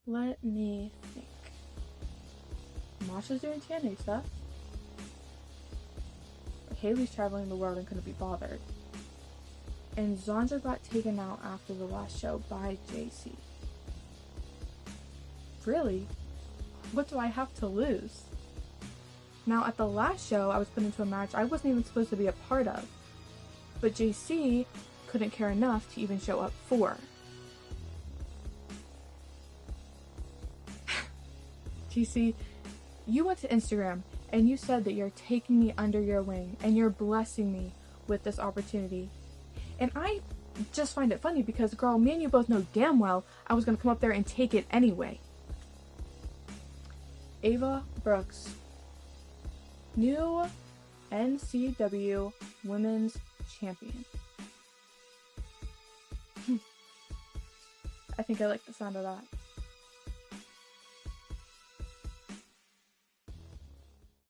Let me think. Masha's doing TNA stuff. Haley's traveling the world and couldn't be bothered. And Zandra got taken out after the last show by JC. Really? What do I have to lose? Now, at the last show, I was put into a match I wasn't even supposed to be a part of. But JC couldn't care enough to even show up for. JC, you went to Instagram and you said that you're taking me under your wing and you're blessing me with this opportunity. And I just find it funny because, girl, me and you both know damn well I was going to come up there and take it anyway. Ava Brooks, new NCW Women's Champion. I think I like the sound of that.